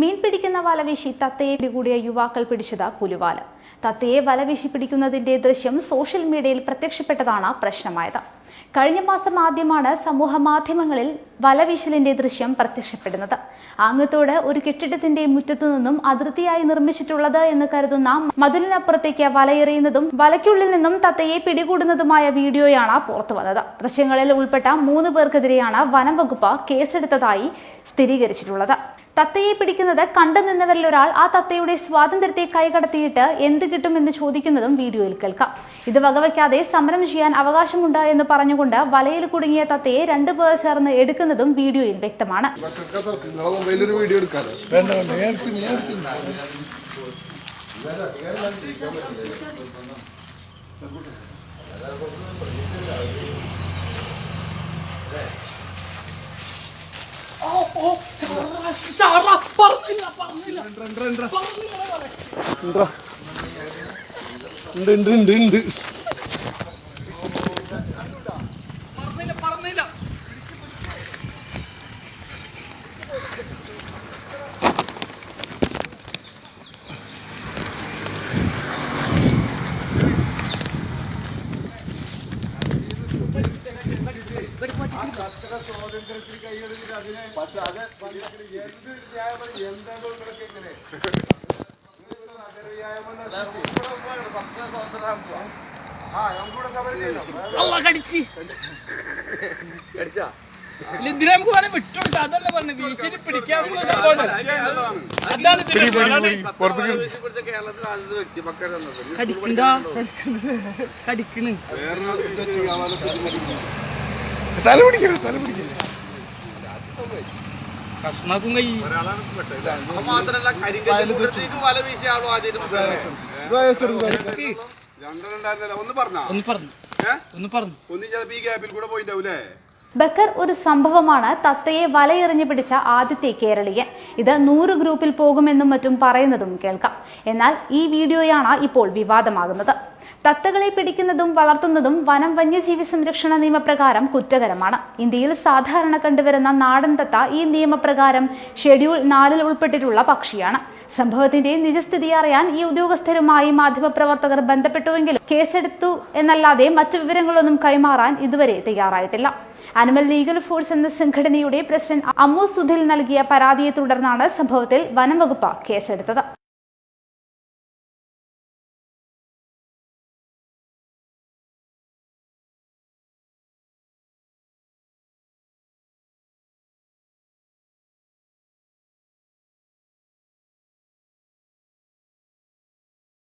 മീൻ പിടിക്കുന്ന വലവീശി തത്തയെ പിടികൂടിയ യുവാക്കൾ പിടിച്ചത് പുലിവാല്. തത്തയെ വലവീശി പിടിക്കുന്നതിന്റെ ദൃശ്യം സോഷ്യൽ മീഡിയയിൽ പ്രത്യക്ഷപ്പെട്ടതാണ് പ്രശ്നമായത്. കഴിഞ്ഞ മാസം ആദ്യമാണ് സമൂഹ മാധ്യമങ്ങളിൽ വലവീശലിന്റെ ദൃശ്യം പ്രത്യക്ഷപ്പെടുന്നത്. ആങ്ങത്തോട് ഒരു കെട്ടിടത്തിന്റെ മുറ്റത്തു നിന്നും അതിർത്തിയായി നിർമ്മിച്ചിട്ടുള്ളത് എന്ന് കരുതുന്ന മതിലിനപ്പുറത്തേക്ക് വലയെറിയുന്നതും വലയ്ക്കുള്ളിൽ നിന്നും തത്തയെ പിടികൂടുന്നതുമായ വീഡിയോയാണ് പുറത്തുവന്നത്. ദൃശ്യങ്ങളിൽ ഉൾപ്പെട്ട 3 പേർക്കെതിരെയാണ് വനം വകുപ്പ് കേസെടുത്തതായി സ്ഥിരീകരിച്ചിട്ടുള്ളത്. തത്തയെ പിടിക്കുന്നത് കണ്ടു നിന്നവരിൽ ഒരാൾ ആ തത്തയുടെ സ്വാതന്ത്ര്യത്തെ കൈകടത്തിയിട്ട് എന്ത് കിട്ടുമെന്ന് ചോദിക്കുന്നതും വീഡിയോയിൽ കേൾക്കാം. ഇത് വകവയ്ക്കാതെ സമരം ചെയ്യാൻ അവകാശമുണ്ട് എന്ന് പറഞ്ഞുകൊണ്ട് വലയിൽ കുടുങ്ങിയ തത്തയെ 2 പേർ ചേർന്ന് എടുക്കുന്നതും വീഡിയോയിൽ വ്യക്തമാണ്. ബക്കർ ഒരു സംഭവമാണ് തത്തയെ വലയെറിഞ്ഞു പിടിച്ച ആദ്യത്തെ കേരളീയൻ. ഇത് 100 ഗ്രൂപ്പിൽ പോകുമെന്നും മറ്റും പറയുന്നതും കേൾക്കാം. എന്നാൽ ഈ വീഡിയോയാണ് ഇപ്പോൾ വിവാദമാകുന്നത്. തത്തകളെ പിടിക്കുന്നതും വളർത്തുന്നതും വനം വന്യജീവി സംരക്ഷണ നിയമപ്രകാരം കുറ്റകരമാണ്. ഇന്ത്യയിൽ സാധാരണ കണ്ടുവരുന്ന നാടൻ തത്ത ഈ നിയമപ്രകാരം ഷെഡ്യൂൾ 4 ഉൾപ്പെട്ടിട്ടുള്ള പക്ഷിയാണ്. സംഭവത്തിന്റെ നിജസ്ഥിതി അറിയാൻ ഈ ഉദ്യോഗസ്ഥരുമായി മാധ്യമപ്രവർത്തകർ ബന്ധപ്പെട്ടുവെങ്കിലും കേസെടുത്തു എന്നല്ലാതെ മറ്റു വിവരങ്ങളൊന്നും കൈമാറാൻ ഇതുവരെ തയ്യാറായിട്ടില്ല. അനിമൽ ലീഗൽ ഫോഴ്സ് എന്ന സംഘടനയുടെ പ്രസിഡന്റ് അമ്മു സുധിൽ നൽകിയ പരാതിയെ തുടർന്നാണ് സംഭവത്തിൽ വനം വകുപ്പ് കേസെടുത്തത്.